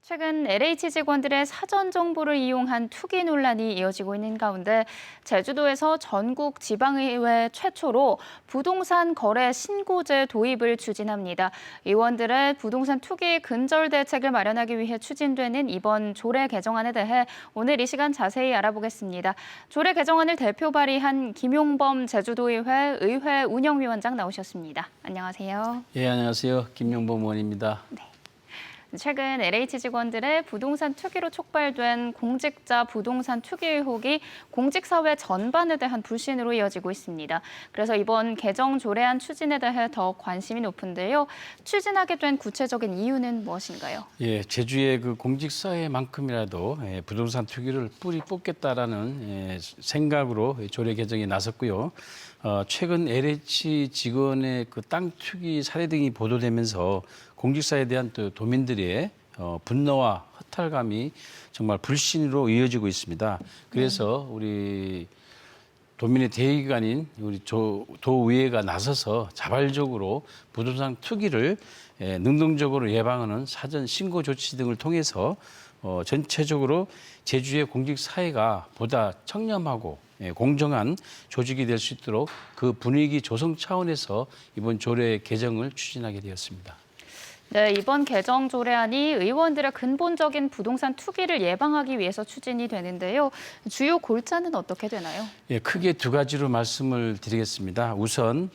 최근 LH 직원들의 사전 정보를 이용한 투기 논란이 이어지고 있는 가운데 제주도에서 전국 지방의회 최초로 부동산 거래 신고제 도입을 추진합니다. 의원들의 부동산 투기 근절 대책을 마련하기 위해 추진되는 이번 조례 개정안에 대해 오늘 이 시간 자세히 알아보겠습니다. 조례 개정안을 대표 발의한 김용범 제주도의회 의회 운영위원장 나오셨습니다. 안녕하세요. 예, 안녕하세요. 김용범 의원입니다. 네. 최근 LH 직원들의 부동산 투기로 촉발된 공직자 부동산 투기 의혹이 공직사회 전반에 대한 불신으로 이어지고 있습니다. 그래서 이번 개정 조례안 추진에 대해 더 관심이 높은데요. 추진하게 된 구체적인 이유는 무엇인가요? 예, 제주의 그 공직사회만큼이라도 부동산 투기를 뿌리 뽑겠다라는 생각으로 조례 개정에 나섰고요. 최근 LH 직원의 그 땅 투기 사례 등이 보도되면서 공직사에 대한 또 도민들의 분노와 허탈감이 정말 불신으로 이어지고 있습니다. 그래서 우리 도민의 대의기관인 우리 도의회가 나서서 자발적으로 부동산 투기를 능동적으로 예방하는 사전 신고 조치 등을 통해서 전체적으로 제주의 공직 사회가 보다 청렴하고 공정한 조직이 될 수 있도록 그 분위기 조성 차원에서 이번 조례 개정을 추진하게 되었습니다. 네, 이번 개정 조례안이 의원들의 근본적인 부동산 투기를 예방하기 위해서 추진이 되는데요. 주요 골자는 어떻게 되나요? 예, 크게 두 가지로 말씀을 드리겠습니다. 우선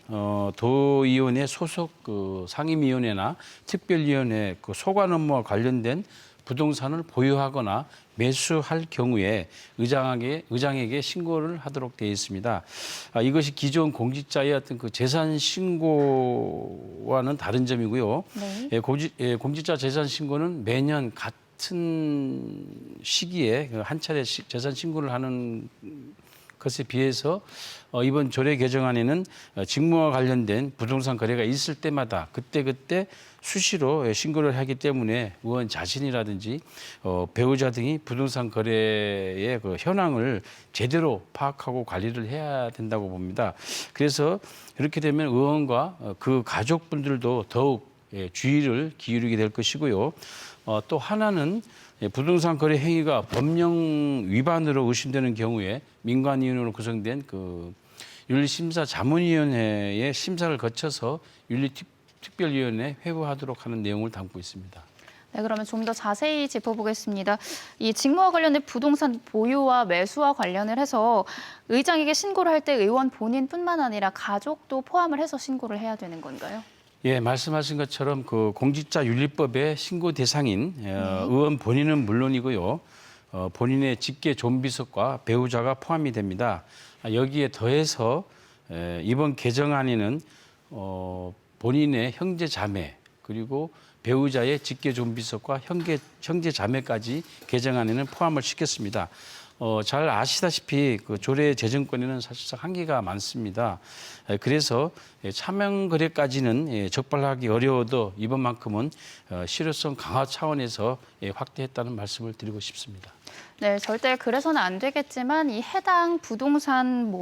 도의원의 소속 그 상임위원회나 특별위원회 그 소관 업무와 관련된 부동산을 보유하거나 매수할 경우에 의장에게 신고를 하도록 되어 있습니다. 이것이 기존 공직자의 어떤 그 재산 신고와는 다른 점이고요. 네. 공직자 재산 신고는 매년 같은 시기에 한 차례 재산 신고를 하는 것에 비해서 이번 조례 개정안에는 직무와 관련된 부동산 거래가 있을 때마다 그때 수시로 신고를 하기 때문에 의원 자신이라든지 배우자 등이 부동산 거래의 그 현황을 제대로 파악하고 관리를 해야 된다고 봅니다. 그래서 이렇게 되면 의원과 그 가족분들도 더욱 주의를 기울이게 될 것이고요. 또 하나는 부동산 거래 행위가 법령 위반으로 의심되는 경우에 민간위원으로 구성된 그 윤리심사자문위원회의 심사를 거쳐서 윤리특별위원회에 회부하도록 하는 내용을 담고 있습니다. 네, 그러면 좀 더 자세히 짚어보겠습니다. 이 직무와 관련된 부동산 보유와 매수와 관련을 해서 의장에게 신고를 할 때 의원 본인뿐만 아니라 가족도 포함을 해서 신고를 해야 되는 건가요? 예, 말씀하신 것처럼 그 공직자윤리법의 신고 대상인 의원 본인은 물론이고요. 본인의 직계 존비속과 배우자가 포함이 됩니다. 여기에 더해서 이번 개정안에는 본인의 형제 자매 그리고 배우자의 직계 존비속과 형제 자매까지 개정안에는 포함을 시켰습니다. 잘 아시다시피 그 조례 제정권에는 사실상 한계가 많습니다. 그래서 차명 거래까지는 적발하기 어려워도 이번만큼은 실효성 강화 차원에서 확대했다는 말씀을 드리고 싶습니다. 네, 절대 그래서는 안 되겠지만 이 해당 부동산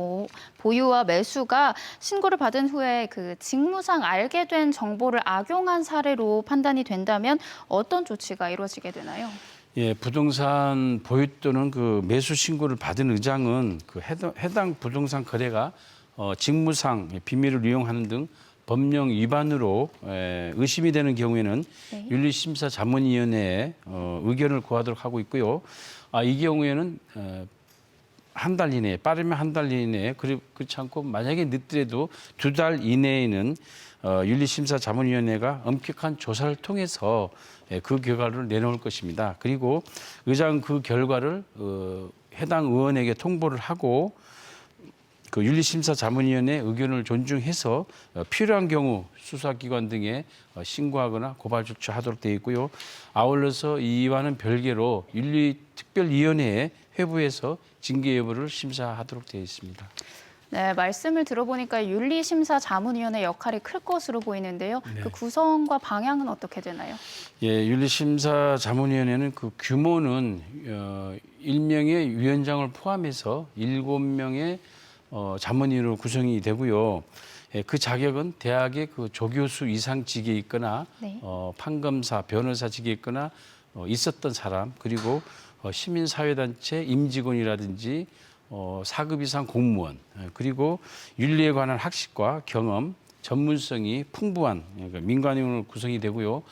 보유와 매수가 신고를 받은 후에 그 직무상 알게 된 정보를 악용한 사례로 판단이 된다면 어떤 조치가 이루어지게 되나요? 예, 부동산 보유 또는 그 매수 신고를 받은 의장은 그 해당 부동산 거래가 직무상 비밀을 이용하는 등 법령 위반으로 의심이 되는 경우에는 네. 윤리심사자문위원회에 의견을 구하도록 하고 있고요. 이 경우에는 한 달 이내에 빠르면 한 달 이내에 그렇지 않고 만약에 늦더라도 2달 이내에는 윤리심사자문위원회가 엄격한 조사를 통해서 그 결과를 내놓을 것입니다. 그리고 의장 그 결과를 해당 의원에게 통보를 하고 그 윤리심사자문위원회 의견을 존중해서 필요한 경우 수사기관 등에 신고하거나 고발 조치하도록 되어 있고요. 아울러서 이와는 별개로 윤리특별위원회에 회부해서 징계 여부를 심사하도록 되어 있습니다. 네, 말씀을 들어보니까 윤리심사자문위원회 역할이 클 것으로 보이는데요. 네. 그 구성과 방향은 어떻게 되나요? 예, 윤리심사자문위원회는 그 규모는 1명의 위원장을 포함해서 7명의 자문위원으로 구성이 되고요. 그 자격은 대학의 그 조교수 이상 직에 있거나 네. 판검사, 변호사 직에 있거나 있었던 사람 그리고 시민사회단체 임직원이라든지 4급 이상 공무원 그리고 윤리에 관한 학식과 경험, 전문성이 풍부한 그러니까 민간위원으로 구성이 되고요.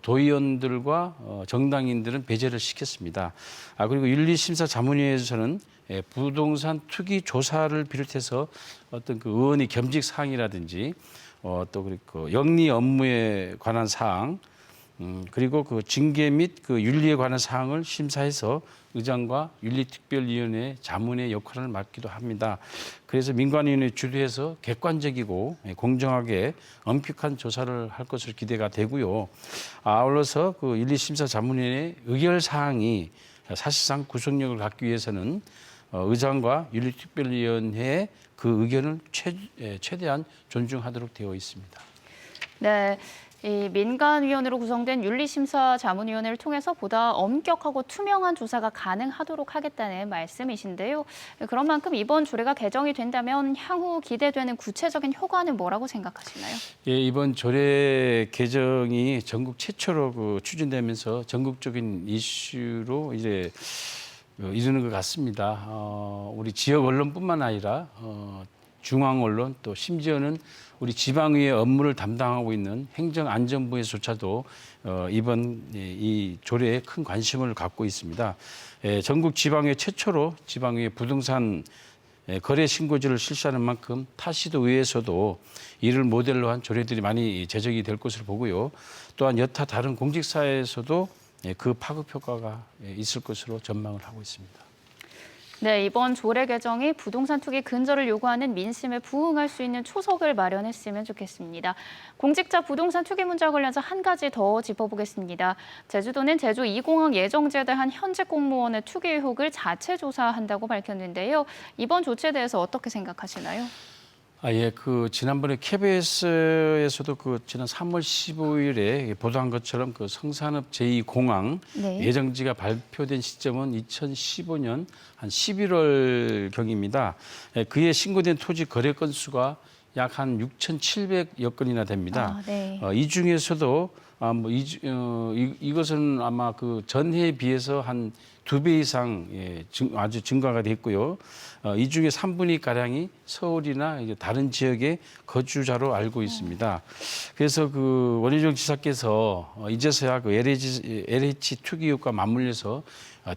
도의원들과 정당인들은 배제를 시켰습니다. 그리고 윤리심사자문위에서는 부동산 투기 조사를 비롯해서 어떤 그 의원의 겸직 사항이라든지 또 그 영리 업무에 관한 사항 그리고 그 징계 및 그 윤리에 관한 사항을 심사해서 의장과 윤리특별위원회 자문의 역할을 맡기도 합니다. 그래서 민간위원회 주도해서 객관적이고 공정하게 엄격한 조사를 할 것으로 기대가 되고요. 아울러서 그 윤리심사자문위원회 의결 사항이 사실상 구속력을 갖기 위해서는 의장과 윤리특별위원회의 그 의견을 최대한 존중하도록 되어 있습니다. 네. 이 민간위원으로 구성된 윤리심사자문위원회를 통해서 보다 엄격하고 투명한 조사가 가능하도록 하겠다는 말씀이신데요. 그런 만큼 이번 조례가 개정이 된다면 향후 기대되는 구체적인 효과는 뭐라고 생각하시나요? 예, 이번 조례 개정이 전국 최초로 추진되면서 전국적인 이슈로 이제 이르는 것 같습니다. 우리 지역 언론뿐만 아니라 중앙 언론 또 심지어는 우리 지방의회 업무를 담당하고 있는 행정안전부에서조차도 이번 이 조례에 큰 관심을 갖고 있습니다. 전국 지방의회 최초로 지방의회 부동산 거래 신고제를 실시하는 만큼 타시도 의회에서도 이를 모델로 한 조례들이 많이 제정이 될 것으로 보고요. 또한 여타 다른 공직사회에서도 그 파급 효과가 있을 것으로 전망을 하고 있습니다. 네, 이번 조례 개정이 부동산 투기 근절을 요구하는 민심에 부응할 수 있는 초석을 마련했으면 좋겠습니다. 공직자 부동산 투기 문제와 관련해서 한 가지 더 짚어보겠습니다. 제주도는 제주 2공항 예정지에 대한 현직 공무원의 투기 의혹을 자체 조사한다고 밝혔는데요. 이번 조치에 대해서 어떻게 생각하시나요? 예, 지난번에 KBS에서도 지난 3월 15일에 보도한 것처럼 성산읍 제2공항 네. 예정지가 발표된 시점은 2015년 한 11월 경입니다. 그에 신고된 토지 거래 건수가 약 한 6,700여 건이나 됩니다. 네. 이 중에서도 이것은 아마 전해에 비해서 한 2배 이상 아주 증가가 됐고요. 이 중에 3분의 가량이 서울이나 다른 지역의 거주자로 알고 있습니다. 그래서 원희정 지사께서 이제서야 LH 투기 의혹과 맞물려서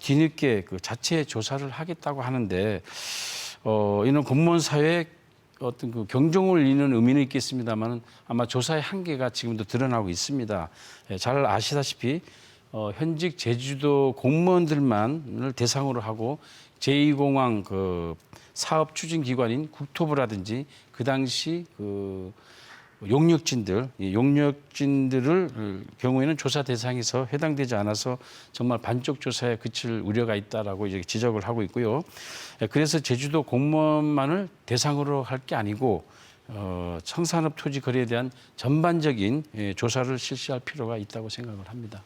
뒤늦게 자체 조사를 하겠다고 하는데 이는 공무원 사회에 어떤 경종을 울리는 의미는 있겠습니다만 아마 조사의 한계가 지금도 드러나고 있습니다. 잘 아시다시피 현직 제주도 공무원들만을 대상으로 하고 제2공항 사업 추진 기관인 국토부라든지 그 당시 용역진들을 경우에는 조사 대상에서 해당되지 않아서 정말 반쪽 조사에 그칠 우려가 있다라고 이제 지적을 하고 있고요. 그래서 제주도 공무원만을 대상으로 할 게 아니고 청산업 토지 거래에 대한 전반적인 조사를 실시할 필요가 있다고 생각을 합니다.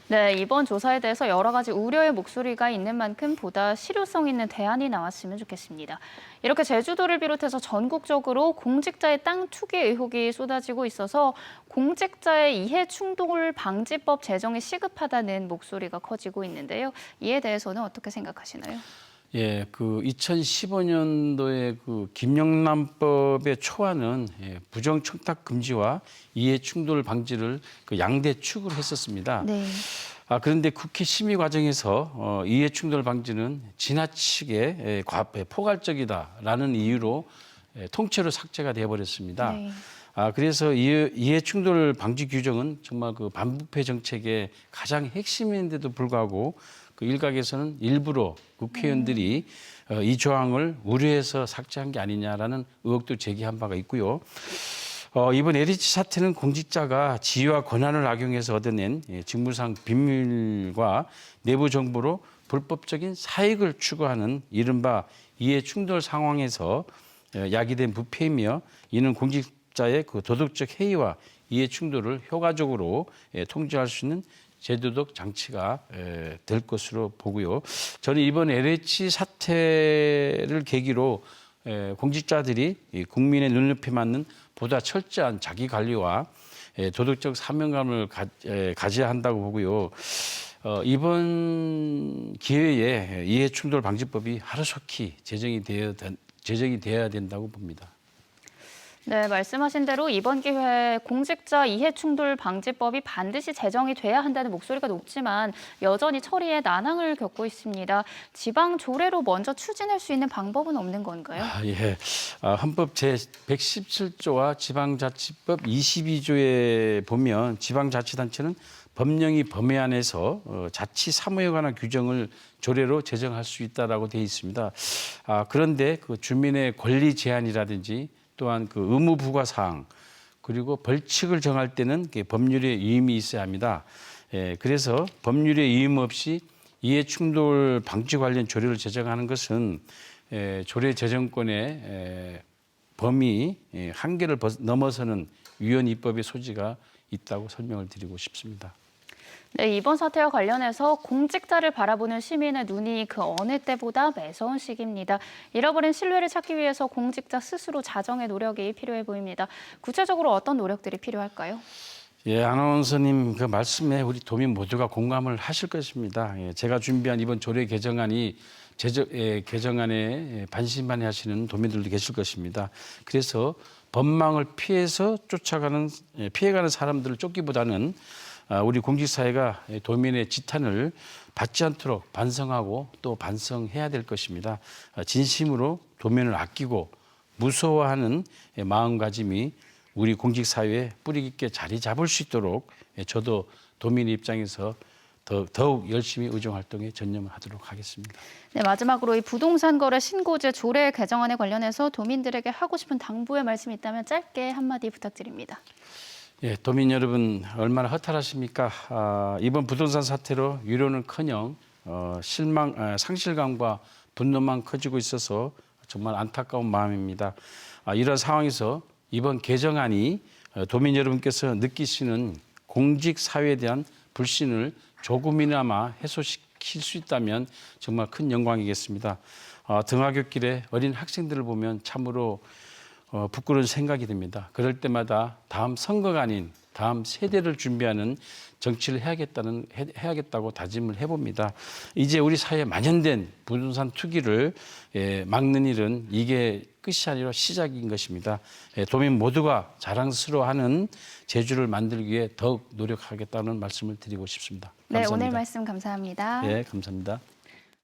네, 이번 조사에 대해서 여러 가지 우려의 목소리가 있는 만큼 보다 실효성 있는 대안이 나왔으면 좋겠습니다. 이렇게 제주도를 비롯해서 전국적으로 공직자의 땅 투기 의혹이 쏟아지고 있어서 공직자의 이해충돌 방지법 제정이 시급하다는 목소리가 커지고 있는데요. 이에 대해서는 어떻게 생각하시나요? 예, 2015년도에 김영란법의 초안은 부정청탁 금지와 이해충돌 방지를 양대 축으로 했었습니다. 네. 그런데 국회 심의 과정에서 이해충돌 방지는 지나치게 포괄적이다라는 이유로 통째로 삭제가 되어버렸습니다. 네. 그래서 이해충돌 방지 규정은 정말 반부패 정책의 가장 핵심인데도 불구하고 일각에서는 일부러 국회의원들이 이 조항을 우려해서 삭제한 게 아니냐라는 의혹도 제기한 바가 있고요. 이번 LH 사태는 공직자가 지위와 권한을 악용해서 얻어낸 직무상 비밀과 내부 정보로 불법적인 사익을 추구하는 이른바 이해충돌 상황에서 야기된 부패이며 이는 공직자의 도덕적 해이와 이해충돌을 효과적으로 통제할 수 있는 제도적 장치가 될 것으로 보고요. 저는 이번 LH 사태를 계기로 공직자들이 국민의 눈높이 맞는 보다 철저한 자기 관리와 도덕적 사명감을 가져야 한다고 보고요. 이번 기회에 이해충돌 방지법이 하루속히 제정이 되어야 된다고 봅니다. 네, 말씀하신 대로 이번 기회에 공직자 이해충돌 방지법이 반드시 제정이 돼야 한다는 목소리가 높지만 여전히 처리에 난항을 겪고 있습니다. 지방 조례로 먼저 추진할 수 있는 방법은 없는 건가요? 예. 헌법 제117조와 지방자치법 22조에 보면 지방자치단체는 법령이 범위 안에서 자치 사무에 관한 규정을 조례로 제정할 수 있다라고 되어 있습니다. 그런데 그 주민의 권리 제한이라든지 또한 그 의무 부과 사항 그리고 벌칙을 정할 때는 법률의 위임이 있어야 합니다. 그래서 법률의 위임 없이 이해충돌 방지 관련 조례를 제정하는 것은 조례 제정권의 범위 한계를 넘어서는 위헌 입법의 소지가 있다고 설명을 드리고 싶습니다. 네, 이번 사태와 관련해서 공직자를 바라보는 시민의 눈이 그 어느 때보다 매서운 시기입니다. 잃어버린 신뢰를 찾기 위해서 공직자 스스로 자정의 노력이 필요해 보입니다. 구체적으로 어떤 노력들이 필요할까요? 예, 아나운서님 그 말씀에 우리 도민 모두가 공감을 하실 것입니다. 제가 준비한 이번 조례 개정안이 개정안에 반신반의하시는 도민들도 계실 것입니다. 그래서 법망을 피해가는 사람들을 쫓기보다는 우리 공직사회가 도민의 지탄을 받지 않도록 반성하고 또 반성해야 될 것입니다. 진심으로 도민을 아끼고 무서워하는 마음가짐이 우리 공직사회에 뿌리 깊게 자리 잡을 수 있도록 저도 도민의 입장에서 더욱 열심히 의정활동에 전념하도록 하겠습니다. 네, 마지막으로 이 부동산 거래 신고제 조례 개정안에 관련해서 도민들에게 하고 싶은 당부의 말씀이 있다면 짧게 한마디 부탁드립니다. 예, 도민 여러분 얼마나 허탈하십니까? 이번 부동산 사태로 위로는커녕 상실감과 분노만 커지고 있어서 정말 안타까운 마음입니다. 이런 상황에서 이번 개정안이 도민 여러분께서 느끼시는 공직 사회에 대한 불신을 조금이나마 해소시킬 수 있다면 정말 큰 영광이겠습니다. 등하굣길에 어린 학생들을 보면 참으로 부끄러운 생각이 듭니다. 그럴 때마다 다음 선거가 아닌 다음 세대를 준비하는 정치를 해야겠다고 다짐을 해봅니다. 이제 우리 사회에 만연된 부동산 투기를 막는 일은 이게 끝이 아니라 시작인 것입니다. 도민 모두가 자랑스러워하는 제주를 만들기 위해 더욱 노력하겠다는 말씀을 드리고 싶습니다. 감사합니다. 네, 오늘 말씀 감사합니다. 네, 감사합니다.